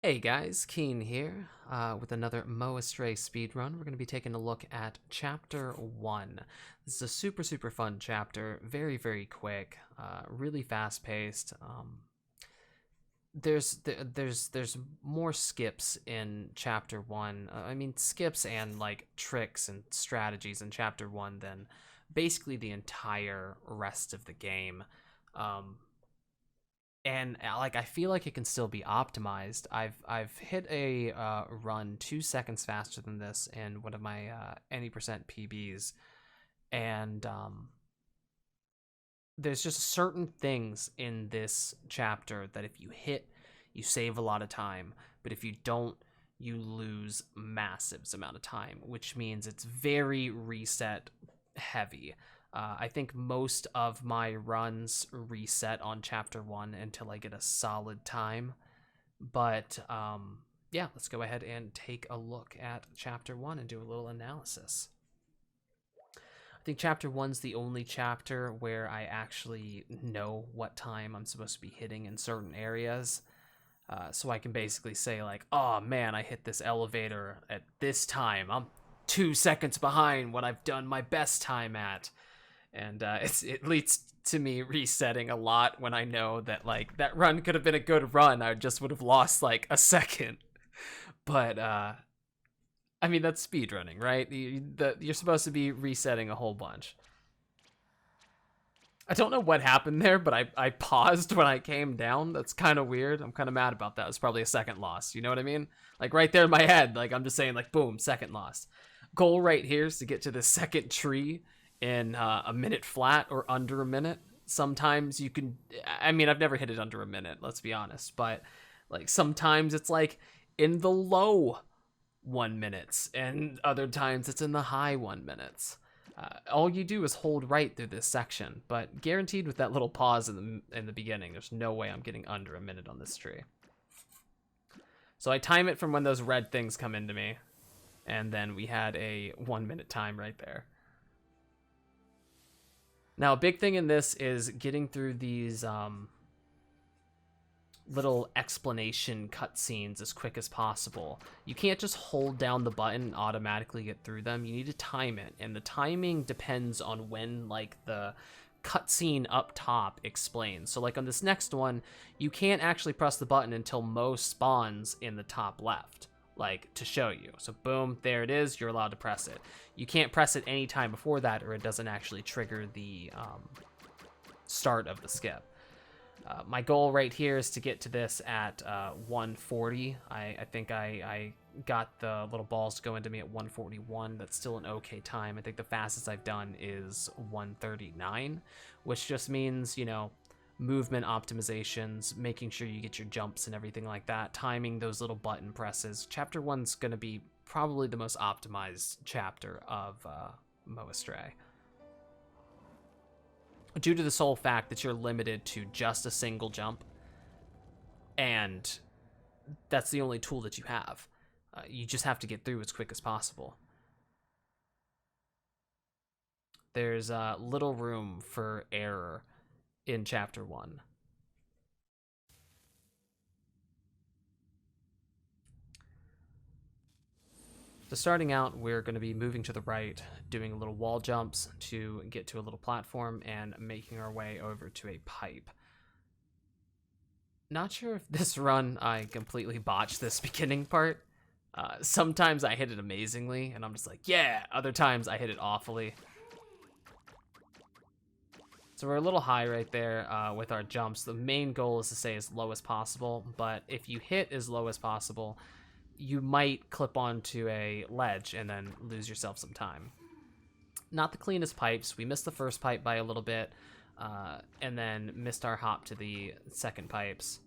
Hey guys, Keen here with another Astray speedrun. We're going to be taking a look at Chapter 1. This is a super fun chapter, very quick, really fast paced. There's more skips in Chapter 1. I mean skips and like tricks and strategies in Chapter 1 than basically the entire rest of the game. Um, and like I feel like it can still be optimized. I've hit a run 2 seconds faster than this in one of my any percent PBs, and there's just certain things in this chapter that if you hit, you save a lot of time, but if you don't, you lose massive amount of time, which means it's very reset heavy. I think most of my runs reset on Chapter 1 until I get a solid time. But yeah, let's go ahead and take a look at Chapter 1 and do a little analysis. I think Chapter 1's the only chapter where I actually know what time I'm supposed to be hitting in certain areas. So I can basically say like, oh man, I hit this elevator at this time. I'm 2 seconds behind what I've done my best time at. And it leads to me resetting a lot when I know that like that run could have been a good run. I just would have lost like a second. But I mean that's speedrunning, right? You're supposed to be resetting a whole bunch. I don't know what happened there, but I paused when I came down. That's kind of weird. I'm kind of mad about that. It was probably a second loss. You know what I mean? Like right there in my head, like I'm just saying like boom, second loss. Goal right here is to get to the second tree in a minute flat or under a minute. Sometimes you can, I mean, I've never hit it under a minute, let's be honest, but like sometimes it's like in the low 1 minutes and other times it's in the high 1 minutes. All you do is hold right through this section, but guaranteed with that little pause in the beginning, there's no way I'm getting under a minute on this tree. So I time it from when those red things come into me, and then we had a 1 minute time right there. Now, a big thing in this is getting through these little explanation cutscenes as quick as possible. You can't just hold down the button and automatically get through them. You need to time it, and the timing depends on when like the cutscene up top explains. So like on this next one, you can't actually press the button until Mo spawns in the top left, like to show you. So boom, there it is, you're allowed to press it. You can't press it any time before that or it doesn't actually trigger the start of the skip. My goal right here is to get to this at 140. I think I got the little balls to go into me at 141. That's still an okay time. I think the fastest I've done is 139, which just means, you know, movement optimizations, making sure you get your jumps and everything like that, timing those little button presses. Chapter 1's going to be probably the most optimized chapter of Astray, due to the sole fact that you're limited to just a single jump, and that's the only tool that you have. You just have to get through as quick as possible. There's little room for error in Chapter 1. So starting out, we're going to be moving to the right, doing little wall jumps to get to a little platform and making our way over to a pipe. Not sure if this run I completely botched this beginning part. Sometimes I hit it amazingly and I'm just like, yeah. Other times I hit it awfully. So we're a little high right there with our jumps. The main goal is to stay as low as possible, but if you hit as low as possible, you might clip onto a ledge and then lose yourself some time. Not the cleanest pipes. We missed the first pipe by a little bit, and then missed our hop to the second pipes.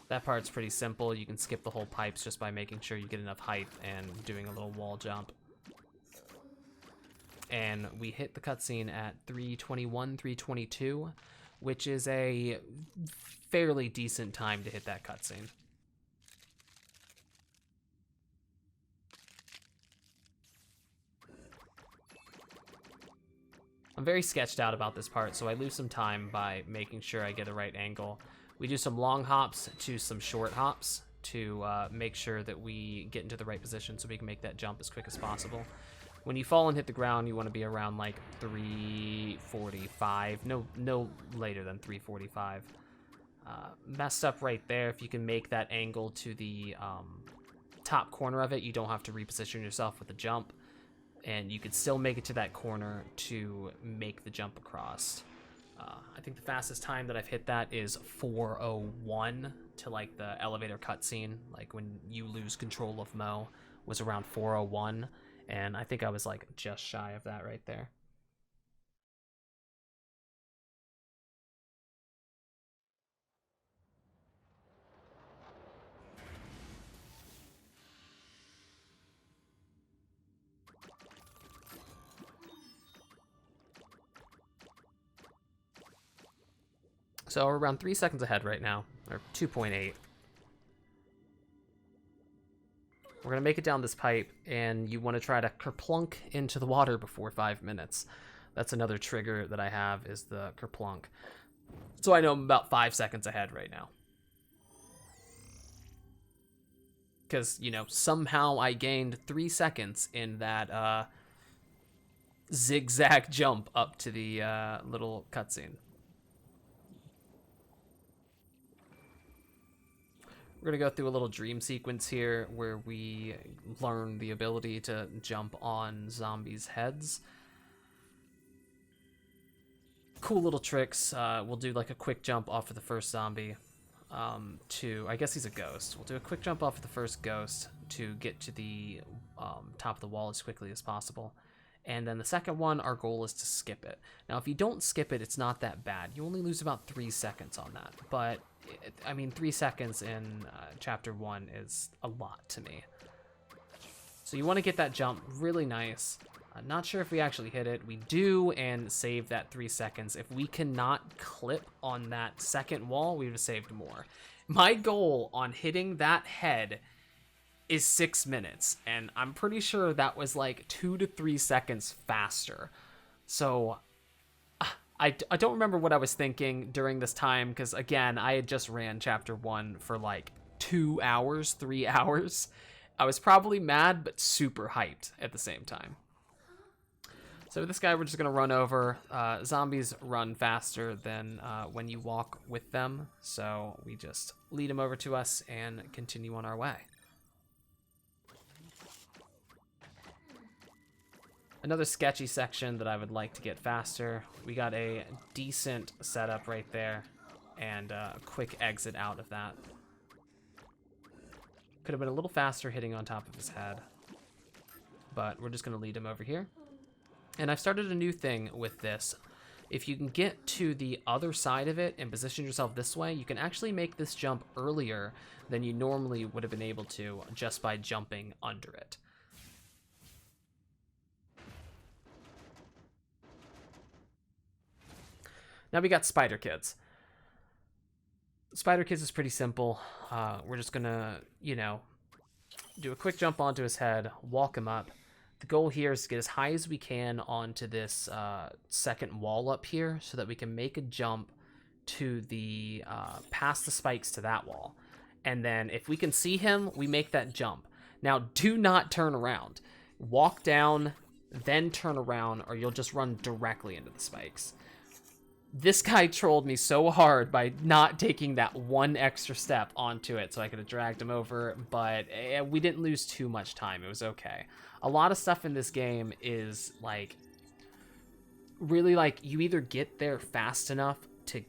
That part's pretty simple. You can skip the whole pipes just by making sure you get enough height and doing a little wall jump. And we hit the cutscene at 3:21, 3:22, which is a fairly decent time to hit that cutscene. I'm very sketched out about this part, so I lose some time by making sure I get the right angle. We do some long hops to some short hops to make sure that we get into the right position so we can make that jump as quick as possible. When you fall and hit the ground, you want to be around like 345, no later than 345. Messed up right there. If you can make that angle to the top corner of it, you don't have to reposition yourself with the jump, and you could still make it to that corner to make the jump across. I think the fastest time that I've hit that is 4:01 to like the elevator cutscene, like when you lose control of Mo, was around 4:01, and I think I was like just shy of that right there. So we're around 3 seconds ahead right now, or 2.8. We're going to make it down this pipe, and you want to try to kerplunk into the water before 5 minutes. That's another trigger that I have, is the kerplunk. So I know I'm about 5 seconds ahead right now. Because, you know, somehow I gained 3 seconds in that zigzag jump up to the little cutscene. We're going to go through a little dream sequence here where we learn the ability to jump on zombies' heads. Cool little tricks. We'll do like a quick jump off of the first zombie I guess he's a ghost. We'll do a quick jump off of the first ghost to get to the top of the wall as quickly as possible. And then the second one, our goal is to skip it. Now, if you don't skip it, it's not that bad. You only lose about 3 seconds on that. But, I mean, 3 seconds in Chapter 1 is a lot to me. So you want to get that jump really nice. Not sure if we actually hit it. We do, and save that 3 seconds. If we cannot clip on that second wall, we would have saved more. My goal on hitting that head is 6 minutes, and I'm pretty sure that was like 2 to 3 seconds faster. So I don't remember what I was thinking during this time, because again, I had just ran Chapter 1 for like 2 hours, 3 hours. I was probably mad, but super hyped at the same time. So this guy we're just going to run over. Zombies run faster than when you walk with them, so we just lead him over to us and continue on our way. Another sketchy section that I would like to get faster. We got a decent setup right there, and a quick exit out of that. Could have been a little faster hitting on top of his head, but we're just going to lead him over here. And I've started a new thing with this. If you can get to the other side of it and position yourself this way, you can actually make this jump earlier than you normally would have been able to just by jumping under it. Now we got Spider Kids. Spider Kids is pretty simple. We're just gonna, do a quick jump onto his head, walk him up. The goal here is to get as high as we can onto this second wall up here so that we can make a jump to the past the spikes to that wall. And then if we can see him, we make that jump. Now, do not turn around. Walk down, then turn around, or you'll just run directly into the spikes. This guy trolled me so hard by not taking that one extra step onto it so I could have dragged him over, but we didn't lose too much time. It was okay. A lot of stuff in this game is really you either get there fast enough to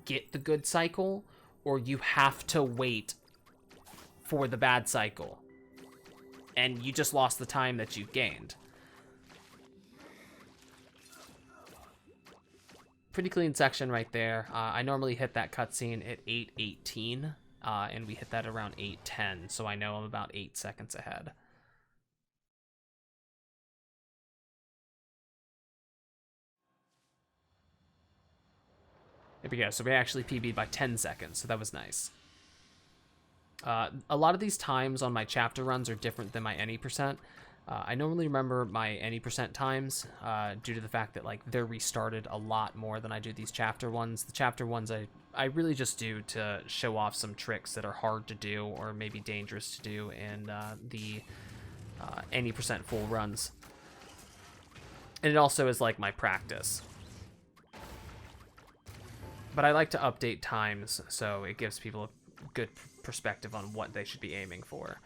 get the good cycle, or you have to wait for the bad cycle. And you just lost the time that you gained. Pretty clean section right there. I normally hit that cutscene at 8:18, and we hit that around 8:10, so I know I'm about 8 seconds ahead. There we go. So we actually PB'd by 10 seconds, so that was nice. A lot of these times on my chapter runs are different than my any percent. I normally remember my any percent times due to the fact that they're restarted a lot more than I do these chapter ones. The chapter ones I I really just do to show off some tricks that are hard to do or maybe dangerous to do in the any percent full runs. And it also is like my practice. But I like to update times so it gives people a good perspective on what they should be aiming for.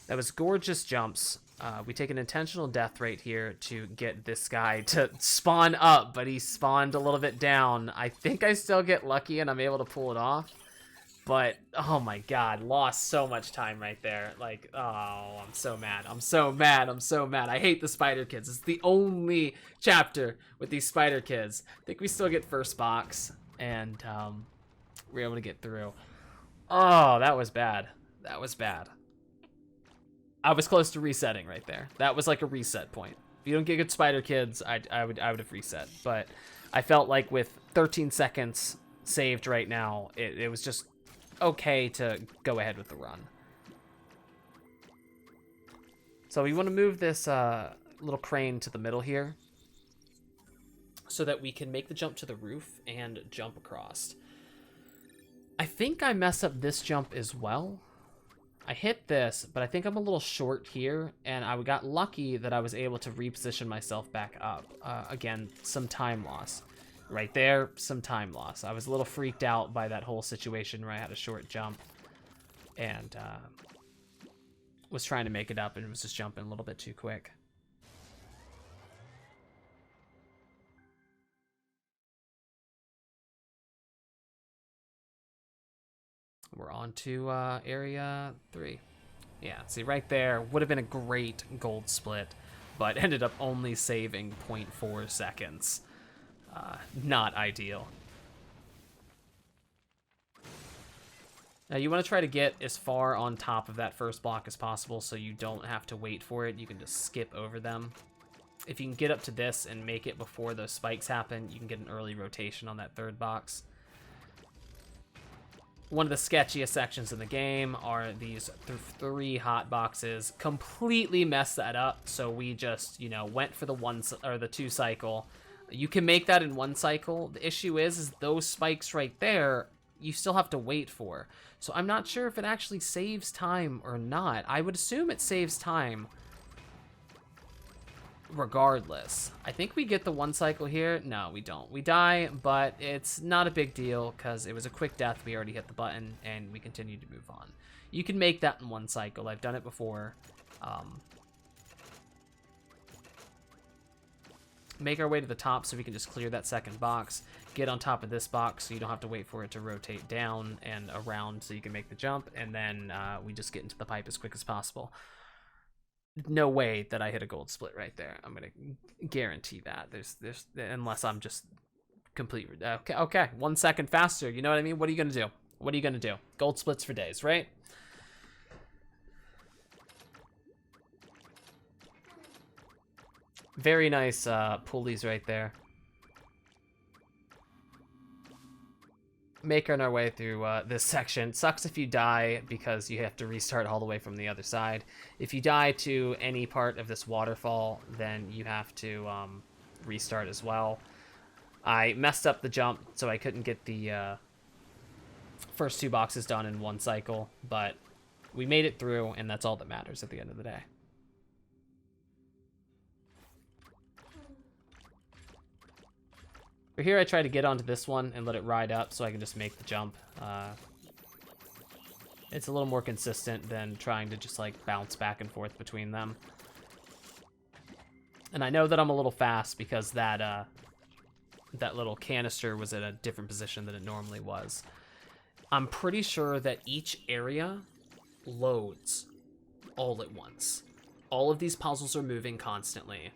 That was gorgeous jumps. We take an intentional death rate here to get this guy to spawn up, but he spawned a little bit down. I think I still get lucky and I'm able to pull it off. But, oh my god, lost so much time right there. Like, oh, I'm so mad. I'm so mad. I'm so mad. I hate the spider kids. It's the only chapter with these spider kids. I think we still get first box, and we're able to get through. Oh, that was bad. That was bad. I was close to resetting right there. That was like a reset point. If you don't get good spider kids, I would have reset. But I felt like with 13 seconds saved right now, it was just okay to go ahead with the run. So we want to move this little crane to the middle here so that we can make the jump to the roof and jump across. I think I mess up this jump as well. I hit this, but I think I'm a little short here, and I got lucky that I was able to reposition myself back up. Again, some time loss. Right there, some time loss. I was a little freaked out by that whole situation where I had a short jump and was trying to make it up and was just jumping a little bit too quick. We're on to area 3. Yeah, see right there, would have been a great gold split, but ended up only saving 0.4 seconds. Not ideal. Now you want to try to get as far on top of that first block as possible so you don't have to wait for it. You can just skip over them. If you can get up to this and make it before those spikes happen, you can get an early rotation on that third box. One of the sketchiest sections in the game are these 3 hot boxes. Completely messed that up, so we just, you know, went for the 2 cycle. You can make that in 1 cycle. The issue is those spikes right there, you still have to wait for. So I'm not sure if it actually saves time or not. I would assume it saves time regardless. I think we get the 1 cycle here. No, we don't. We die, but it's not a big deal because it was a quick death. We already hit the button and we continue to move on. You can make that in 1 cycle. I've done it before. Make our way to the top so we can just clear that second box, get on top of this box so you don't have to wait for it to rotate down and around so you can make the jump, and then we just get into the pipe as quick as possible. No way that I hit a gold split right there. I'm gonna guarantee that. There's unless I'm just completely okay. 1 second faster. You know what I mean? What are you gonna do? What are you gonna do? Gold splits for days, right? Very nice pulleys right there. Making our way through this section. Sucks if you die because you have to restart all the way from the other side. If you die to any part of this waterfall, then you have to restart as well. I messed up the jump, so I couldn't get the first 2 boxes done in 1 cycle, but we made it through, and that's all that matters at the end of the day. But here I try to get onto this one and let it ride up so I can just make the jump. It's a little more consistent than trying to just like bounce back and forth between them. And I know that I'm a little fast because that little canister was at a different position than it normally was. I'm pretty sure that each area loads all at once. All of these puzzles are moving constantly,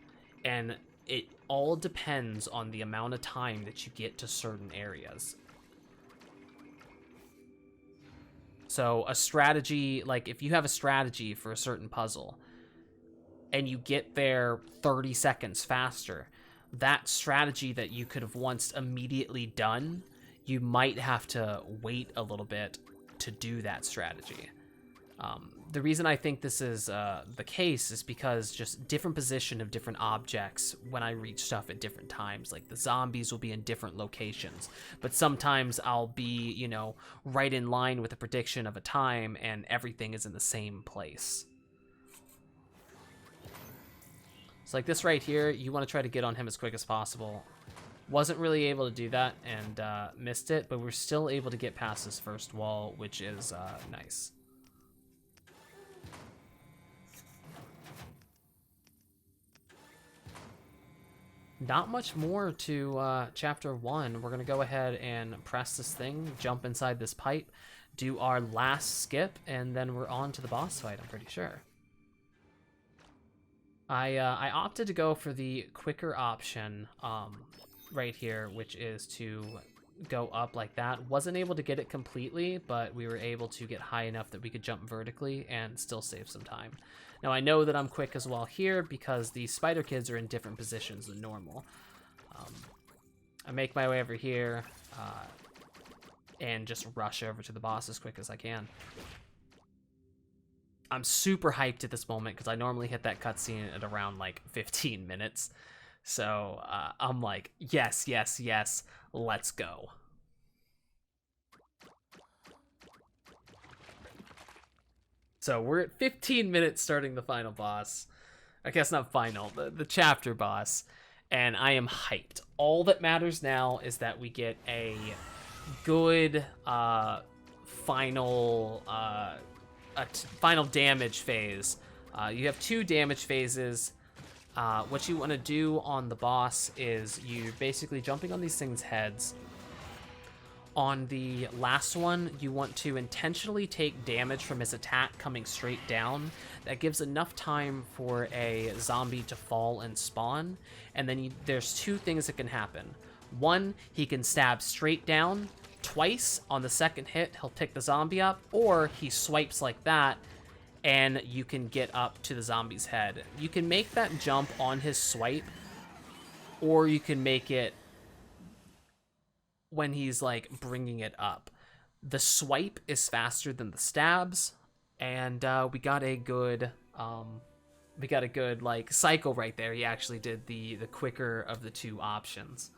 and it all depends on the amount of time that you get to certain areas. So a strategy, like if you have a strategy for a certain puzzle and you get there 30 seconds faster, that strategy that you could have once immediately done, you might have to wait a little bit to do that strategy. the reason I think this is the case is because just different position of different objects when I reach stuff at different times. Like the zombies will be in different locations, but sometimes I'll be, you know, right in line with a prediction of a time and everything is in the same place. So like this right here, you want to try to get on him as quick as possible. Wasn't really able to do that and missed it, but we're still able to get past this first wall, which is nice. Not much more to chapter 1. We're going to go ahead and press this thing, jump inside this pipe, do our last skip, and then we're on to the boss fight, I'm pretty sure. I opted to go for the quicker option right here, which is to go up like that. Wasn't able to get it completely, but we were able to get high enough that we could jump vertically and still save some time. Now I know that I'm quick as well here because the spider kids are in different positions than normal. I make my way over here and just rush over to the boss as quick as I can. I'm super hyped at this moment because I normally hit that cutscene at around like 15 minutes. So I'm like, yes, yes, yes, let's go. So we're at 15 minutes starting the final boss. I guess not final, the chapter boss. And I am hyped. All that matters now is that we get a good final damage phase. You have 2 damage phases. What you want to do on the boss is you're basically jumping on these things' heads. On the last one, you want to intentionally take damage from his attack coming straight down. That gives enough time for a zombie to fall and spawn. And then there's 2 things that can happen. One, he can stab straight down twice. On the second hit, he'll pick the zombie up. Or he swipes like that, and you can get up to the zombie's head. You can make that jump on his swipe, or you can make it when he's like bringing it up. The swipe is faster than the stabs, and we got a good like cycle right there. He actually did the quicker of the 2 options.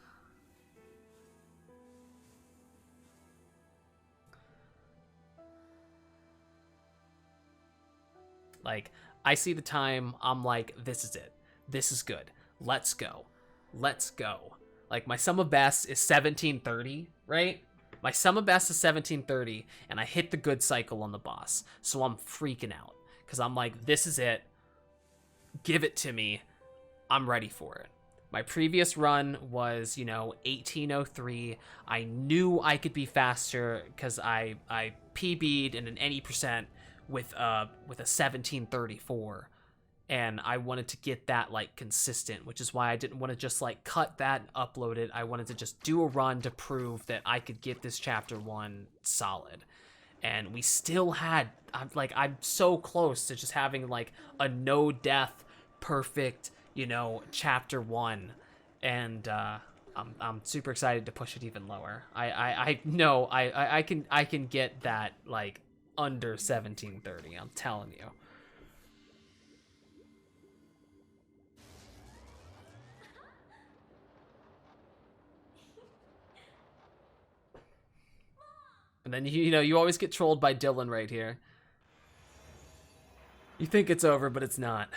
Like, I see the time, I'm like, this is it. This is good. Let's go. Let's go. Like, my sum of best is 1730, right? My sum of best is 1730, and I hit the good cycle on the boss. So I'm freaking out. Because I'm like, this is it. Give it to me. I'm ready for it. My previous run was, you know, 1803. I knew I could be faster because I PB'd in an any percent with a 1734, and I wanted to get that like consistent, which is why I didn't want to just like cut that and upload it. I wanted to just do a run to prove that I could get this chapter 1 solid. And we still had, I'm so close to just having like a no death perfect, you know, chapter 1, and I'm super excited to push it even lower. I know I can get that like under 1730, I'm telling you. And then you know you always get trolled by Dylan right here. You think it's over, but it's not.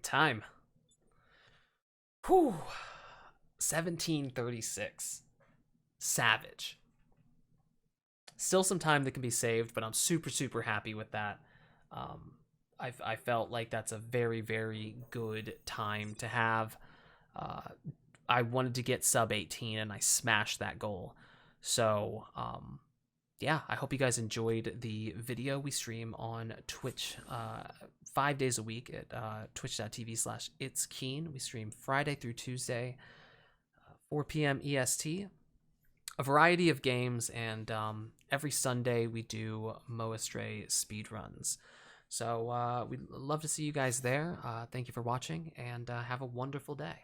Time. Whew. 1736. Savage. Still some time that can be saved, but I'm super, super happy with that. I felt like that's a very, very good time to have. I wanted to get sub 18, and I smashed that goal. So, yeah, I hope you guys enjoyed the video. We stream on Twitch 5 days a week at twitch.tv/itskeen. We stream Friday through Tuesday, 4 p.m. EST. A variety of games, and every Sunday we do Astray speedruns. So we'd love to see you guys there. Thank you for watching, and have a wonderful day.